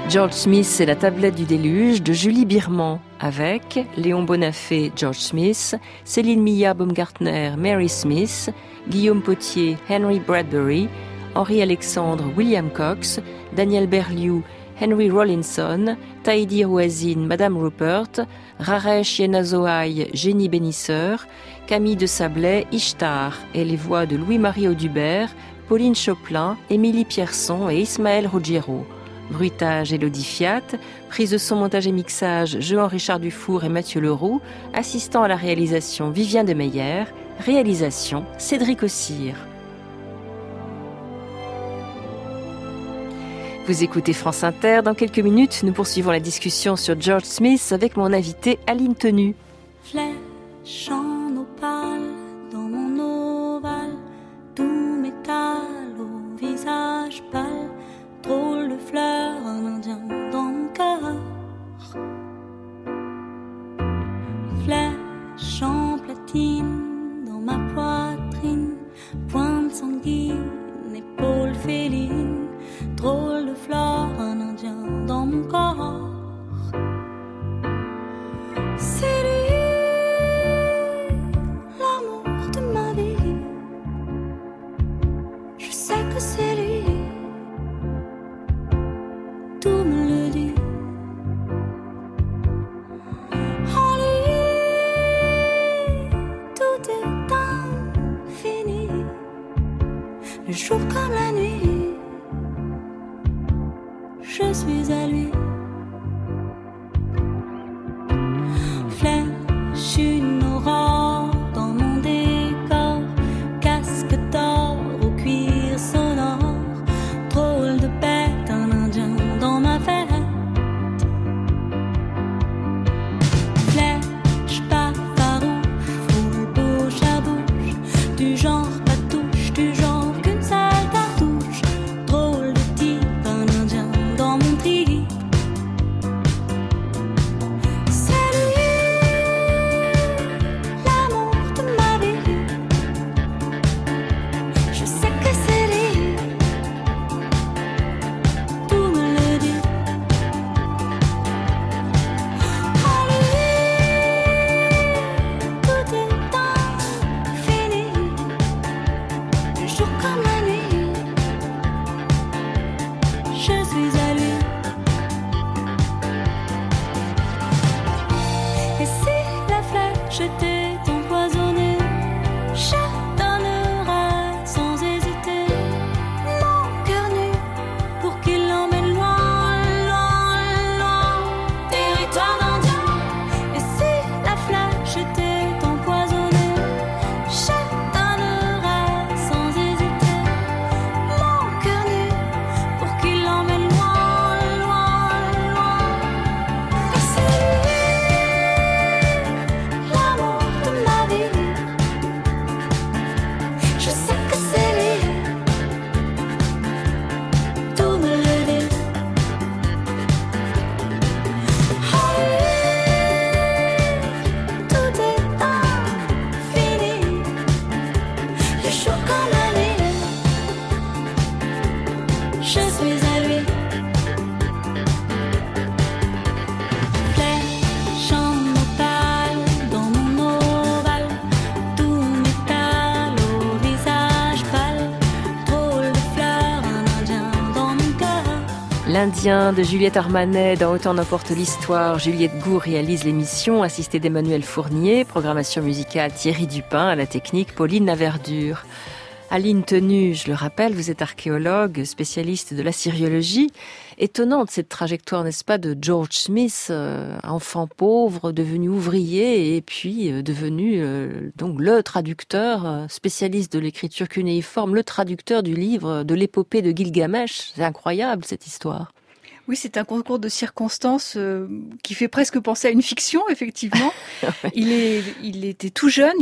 George Smith et la tablette du déluge de Julie Birman avec Léon Bonafé, George Smith, Céline Milla Baumgartner, Mary Smith, Guillaume Potier, Henry Bradbury, Henri Alexandre, William Cox, Daniel Berliou, Henry Rawlinson, Taïdi Rouazine, Madame Rupert, Raresh Yenazoaï, Génie Bénisseur, Camille de Sablé, Ishtar, et les voix de Louis-Marie Audubert, Pauline Choplin, Émilie Pierson et Ismaël Ruggiero. Bruitage Élodie Fiat, prise de son, montage et mixage Jean-Richard Dufour et Mathieu Leroux, assistant à la réalisation Vivien de Meyer, réalisation Cédric Ossire. Vous écoutez France Inter. Dans quelques minutes, nous poursuivons la discussion sur George Smith avec mon invité Aline Tenu. Flèche en opale dans mon ovale, tout métal au visage pâle, drôle de fleur, un indien dans mon cœur. Flèche en platine dans ma poitrine, pointe sanguine, épaule féline, drôle de fleur, un indien dans mon corps. C'est lui, l'amour de ma vie. Je sais que c'est lui, tout me le dit. En lui, tout est infini, le jour comme la nuit. Je suis à lui. Flèche une aurore dans mon décor, casque d'or au cuir sonore, drôle de bête, un indien dans ma fête. Flèche pas farouche, foule bouche à bouche, du genre patouche, du genre qu'une seule cartouche, drôle de type, un indien dans mon trip. C'est lui, l'amour de ma vie. Je sais que c'est lui, tout me le dit. En lui, tout est infini, le jour comme la nuit. Je suis à lui. Et si la flèche était empoisonnée, je donnerais sans hésiter mon cœur nu pour qu'il l'emmène loin, loin, loin, territoire d'Indien. Et si la flèche était empoisonnée, je donnerais sans hésiter mon cœur nu pour qu'il l'emmène loin, loin, loin. Et c'est lui, l'amour de ma vie. Je sais que c'est lui, tout me le dit. En lui, tout est infini, le jour comme la nuit. Je suis à lui. Flèche en opale dans mon ovale, tout métal au visage pâle, drôle de fleur, un indien dans mon cœur. L'Indien de Juliette Armanet dans Autant n'importe l'histoire. Juliette Goux réalise l'émission, assistée d'Emmanuel Fournier, programmation musicale Thierry Dupin, à la technique Pauline Laverdure. Aline Tenu, je le rappelle, vous êtes archéologue, spécialiste de l'assyriologie. Étonnante cette trajectoire, n'est-ce pas, de George Smith, enfant pauvre, devenu ouvrier et puis devenu donc le traducteur, spécialiste de l'écriture cunéiforme, le traducteur du livre de l'épopée de Gilgamesh. C'est incroyable cette histoire. Oui, c'est un concours de circonstances qui fait presque penser à une fiction, effectivement. Il était tout jeune,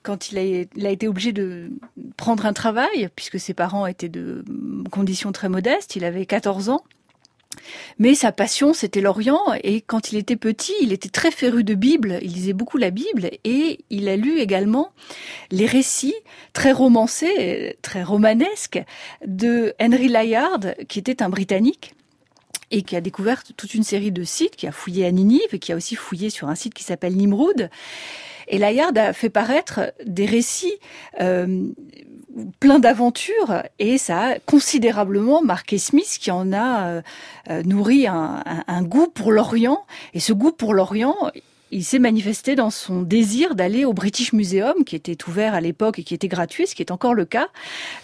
quand il a été obligé de prendre un travail, puisque ses parents étaient de conditions très modestes, il avait 14 ans. Mais sa passion, c'était l'Orient, et quand il était petit, il était très féru de Bible, il lisait beaucoup la Bible, et il a lu également les récits très romancés, très romanesques, de Henry Layard, qui était un Britannique, et qui a découvert toute une série de sites, qui a fouillé à Ninive, et qui a aussi fouillé sur un site qui s'appelle Nimrud. Et Layard a fait paraître des récits plein d'aventures, et ça a considérablement marqué Smith, qui en a nourri un goût pour l'Orient. Et ce goût pour l'Orient, il s'est manifesté dans son désir d'aller au British Museum, qui était ouvert à l'époque et qui était gratuit, ce qui est encore le cas,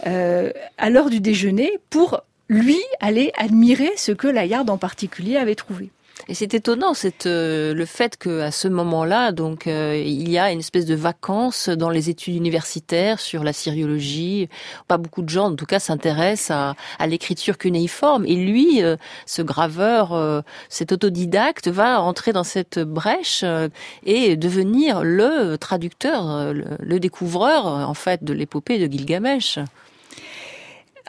à l'heure du déjeuner, pour lui aller admirer ce que Layard en particulier avait trouvé. Et c'est étonnant le fait qu'à ce moment-là, donc il y a une espèce de vacances dans les études universitaires sur la syriologie. Pas beaucoup de gens, en tout cas, s'intéressent à l'écriture cunéiforme. Et lui, ce graveur, cet autodidacte, va entrer dans cette brèche et devenir le traducteur, le découvreur, en fait, de l'épopée de Gilgamesh.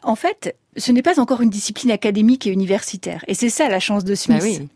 En fait, ce n'est pas encore une discipline académique et universitaire. Et c'est ça la chance de Smith. Ben oui.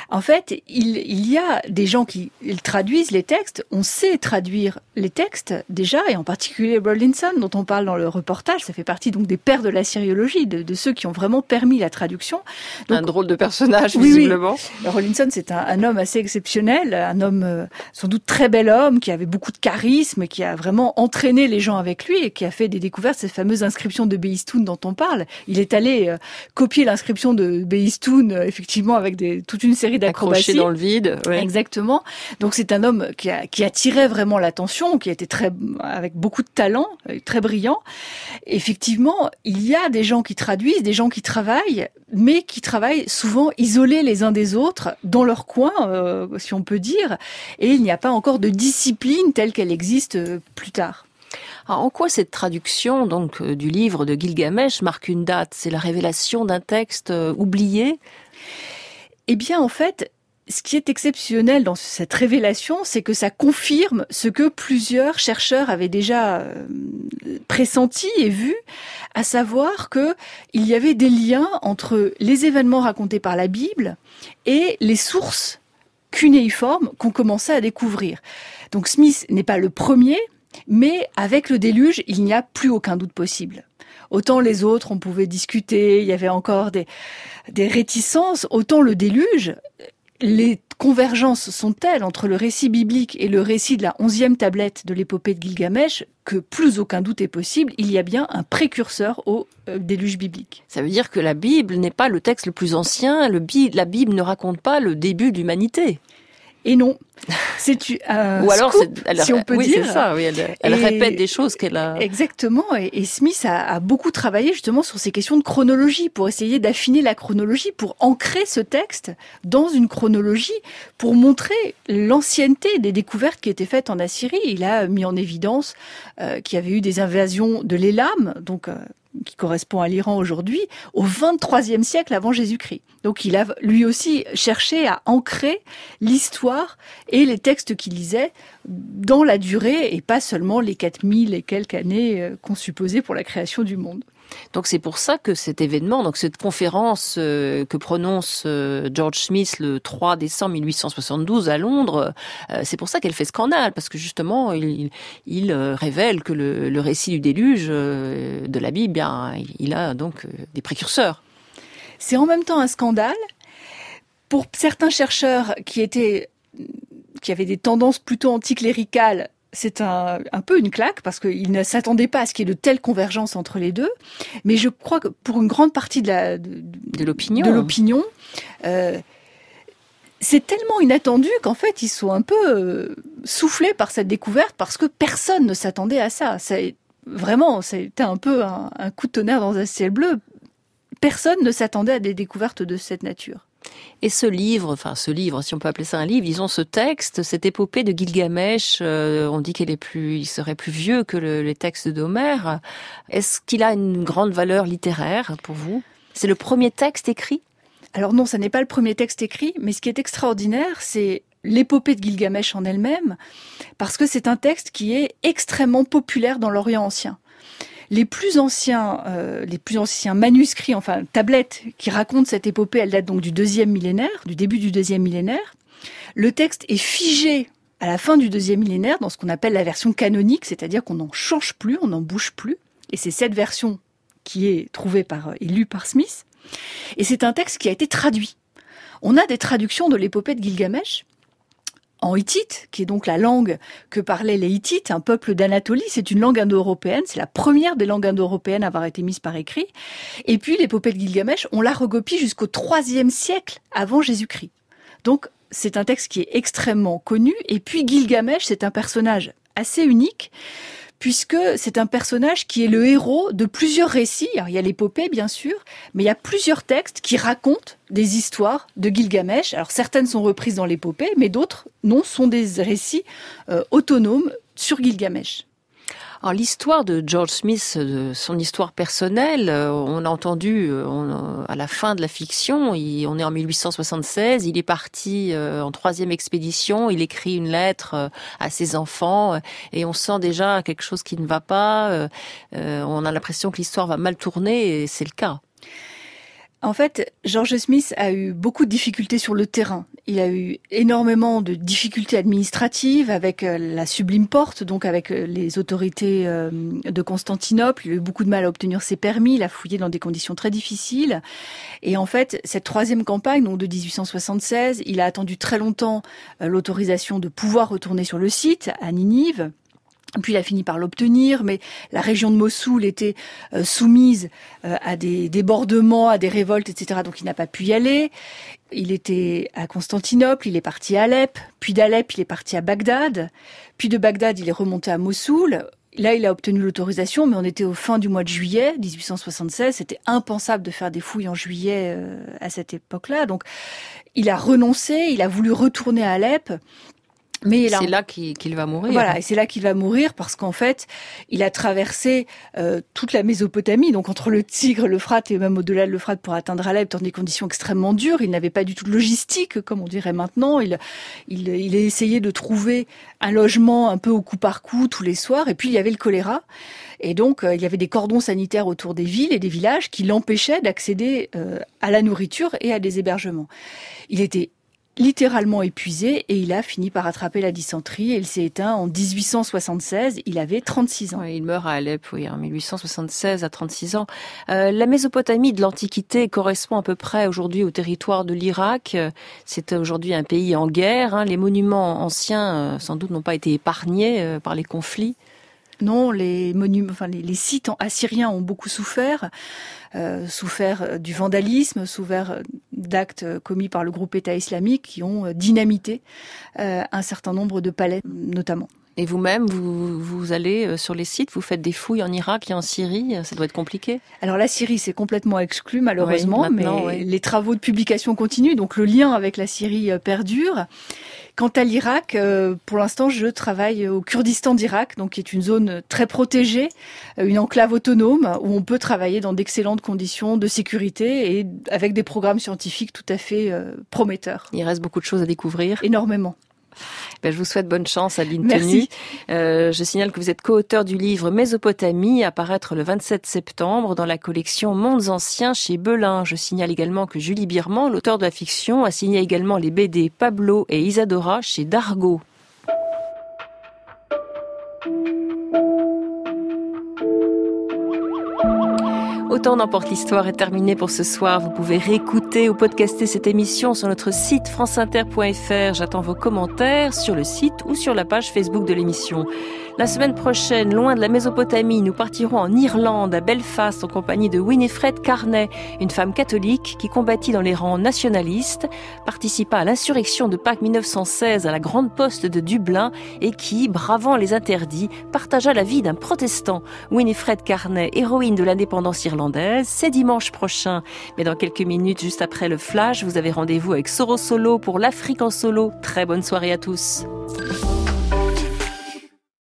En fait, il y a des gens qui traduisent les textes. On sait traduire les textes déjà, et en particulier Rawlinson, dont on parle dans le reportage. Ça fait partie donc des pères de la syriologie, de ceux qui ont vraiment permis la traduction. Donc, un drôle de personnage, visiblement. Oui. Rawlinson, c'est un homme assez exceptionnel, un homme sans doute très bel homme, qui avait beaucoup de charisme, qui a vraiment entraîné les gens avec lui et qui a fait des découvertes, ces fameuses inscriptions de Behistun dont on parle. Il est allé copier l'inscription de Behistun, effectivement, avec toute une série d'acrobaties. Accroché dans le vide. Ouais. Exactement. Donc c'est un homme qui attirait vraiment l'attention, qui était avec beaucoup de talent, très brillant. Effectivement, il y a des gens qui traduisent, des gens qui travaillent, mais qui travaillent souvent isolés les uns des autres, dans leur coin, si on peut dire. Et il n'y a pas encore de discipline telle qu'elle existe plus tard. Alors, en quoi cette traduction donc du livre de Gilgamesh marque une date? C'est la révélation d'un texte oublié? Eh bien, en fait, ce qui est exceptionnel dans cette révélation, c'est que ça confirme ce que plusieurs chercheurs avaient déjà pressenti et vu, à savoir que il y avait des liens entre les événements racontés par la Bible et les sources cunéiformes qu'on commençait à découvrir. Donc Smith n'est pas le premier, mais avec le déluge, il n'y a plus aucun doute possible. Autant les autres, on pouvait discuter, il y avait encore des réticences, autant le déluge, les convergences sont telles entre le récit biblique et le récit de la 11e tablette de l'épopée de Gilgamesh que plus aucun doute est possible, il y a bien un précurseur au déluge biblique. Ça veut dire que la Bible n'est pas le texte le plus ancien, la Bible ne raconte pas le début de l'humanité. Et non, c'est un ou alors scoop, si on peut dire. Oui, c'est ça. Oui, elle répète des choses qu'elle a. Exactement. Et Smith a beaucoup travaillé justement sur ces questions de chronologie pour essayer d'affiner la chronologie, pour ancrer ce texte dans une chronologie, pour montrer l'ancienneté des découvertes qui étaient faites en Assyrie. Il a mis en évidence qu'il y avait eu des invasions de l'Élam, donc qui correspond à l'Iran aujourd'hui, au 23e siècle avant Jésus-Christ. Donc il a lui aussi cherché à ancrer l'histoire et les textes qu'il lisait dans la durée et pas seulement les 4000 et quelques années qu'on supposait pour la création du monde. Donc c'est pour ça que cet événement, donc cette conférence que prononce George Smith le 3 décembre 1872 à Londres, c'est pour ça qu'elle fait scandale, parce que justement il révèle que le récit du déluge de la Bible, bien, il a donc des précurseurs. C'est en même temps un scandale pour certains chercheurs qui avaient des tendances plutôt anticléricales. C'est un peu une claque parce qu'ils ne s'attendaient pas à ce qu'il y ait de telles convergences entre les deux. Mais je crois que pour une grande partie de l'opinion, c'est tellement inattendu qu'en fait ils sont un peu soufflés par cette découverte parce que personne ne s'attendait à ça. Vraiment, c'était un peu un coup de tonnerre dans un ciel bleu. Personne ne s'attendait à des découvertes de cette nature. Et ce livre, si on peut appeler ça un livre, disons ce texte, cette épopée de Gilgamesh, on dit il serait plus vieux que les textes d'Homère. Est-ce qu'il a une grande valeur littéraire pour vous? C'est le premier texte écrit? Alors non, ça n'est pas le premier texte écrit, mais ce qui est extraordinaire, c'est l'épopée de Gilgamesh en elle-même, parce que c'est un texte qui est extrêmement populaire dans l'Orient ancien. Les plus anciens manuscrits, enfin tablettes, qui racontent cette épopée, elle date donc du début du 2e millénaire. Le texte est figé à la fin du 2e millénaire dans ce qu'on appelle la version canonique, c'est-à-dire qu'on n'en change plus, on n'en bouge plus. Et c'est cette version qui est trouvée et lue par Smith. Et c'est un texte qui a été traduit. On a des traductions de l'épopée de Gilgamesh en hittite, qui est donc la langue que parlaient les Hittites, un peuple d'Anatolie. C'est une langue indo-européenne, c'est la première des langues indo-européennes à avoir été mise par écrit. Et puis l'épopée de Gilgamesh, on la recopie jusqu'au IIIe siècle avant Jésus-Christ. Donc c'est un texte qui est extrêmement connu. Et puis Gilgamesh, c'est un personnage assez unique, puisque c'est un personnage qui est le héros de plusieurs récits. Alors, il y a l'épopée, bien sûr, mais il y a plusieurs textes qui racontent des histoires de Gilgamesh. Alors, certaines sont reprises dans l'épopée, mais d'autres, non, sont des récits autonomes sur Gilgamesh. Alors l'histoire de George Smith, de son histoire personnelle, on a entendu à la fin de la fiction, on est en 1876, il est parti en 3e expédition, il écrit une lettre à ses enfants et on sent déjà quelque chose qui ne va pas, on a l'impression que l'histoire va mal tourner et c'est le cas. En fait, George Smith a eu beaucoup de difficultés sur le terrain. Il a eu énormément de difficultés administratives avec la Sublime Porte, donc avec les autorités de Constantinople. Il a eu beaucoup de mal à obtenir ses permis, il a fouillé dans des conditions très difficiles. Et en fait, cette 3e campagne, donc de 1876, il a attendu très longtemps l'autorisation de pouvoir retourner sur le site, à Ninive. Puis il a fini par l'obtenir, mais la région de Mossoul était soumise à des débordements, à des révoltes, etc. Donc il n'a pas pu y aller. Il était à Constantinople, il est parti à Alep, puis d'Alep il est parti à Bagdad, puis de Bagdad il est remonté à Mossoul. Là, il a obtenu l'autorisation, mais on était au fin du mois de juillet 1876. C'était impensable de faire des fouilles en juillet à cette époque-là. Donc il a renoncé, il a voulu retourner à Alep. Mais c'est là qu'il va mourir. Voilà, et c'est là qu'il va mourir parce qu'en fait, il a traversé toute la Mésopotamie, donc entre le Tigre, l'Euphrate et même au-delà de l'Euphrate pour atteindre Alep dans des conditions extrêmement dures. Il n'avait pas du tout de logistique, comme on dirait maintenant. Il a essayé de trouver un logement un peu au coup par coup tous les soirs. Et puis il y avait le choléra. Et donc, il y avait des cordons sanitaires autour des villes et des villages qui l'empêchaient d'accéder à la nourriture et à des hébergements. Il était littéralement épuisé et il a fini par attraper la dysenterie et il s'est éteint en 1876. Il avait 36 ans. Oui, il meurt à Alep, oui, en 1876 à 36 ans. La Mésopotamie de l'Antiquité correspond à peu près aujourd'hui au territoire de l'Irak. C'est aujourd'hui un pays en guerre. Les monuments anciens, sans doute, n'ont pas été épargnés par les conflits. Non, les sites assyriens ont beaucoup souffert du vandalisme, souffert d'actes commis par le groupe État islamique qui ont dynamité un certain nombre de palais, notamment. Et vous-même, vous allez sur les sites, vous faites des fouilles en Irak et en Syrie, ça doit être compliqué. Alors la Syrie, c'est complètement exclu malheureusement, mais les travaux de publication continuent, donc le lien avec la Syrie perdure. Quant à l'Irak, pour l'instant, je travaille au Kurdistan d'Irak, donc qui est une zone très protégée, une enclave autonome où on peut travailler dans d'excellentes conditions de sécurité et avec des programmes scientifiques tout à fait prometteurs. Il reste beaucoup de choses à découvrir. Énormément. Je vous souhaite bonne chance, Aline Tenu. Je signale que vous êtes co-auteur du livre Mésopotamie, à paraître le 27 septembre dans la collection Mondes Anciens chez Belin. Je signale également que Julie Birman, l'auteur de la fiction, a signé également les BD Pablo et Isadora chez Dargaud. Autant n'emporte l'histoire est terminée pour ce soir. Vous pouvez réécouter ou podcaster cette émission sur notre site franceinter.fr. J'attends vos commentaires sur le site ou sur la page Facebook de l'émission. La semaine prochaine, loin de la Mésopotamie, nous partirons en Irlande, à Belfast, en compagnie de Winifred Carney, une femme catholique qui combattit dans les rangs nationalistes, participa à l'insurrection de Pâques 1916 à la Grande Poste de Dublin et qui, bravant les interdits, partagea la vie d'un protestant. Winifred Carney, héroïne de l'indépendance irlandaise, c'est dimanche prochain. Mais dans quelques minutes, juste après le flash, vous avez rendez-vous avec Soro Solo pour l'Afrique en solo. Très bonne soirée à tous.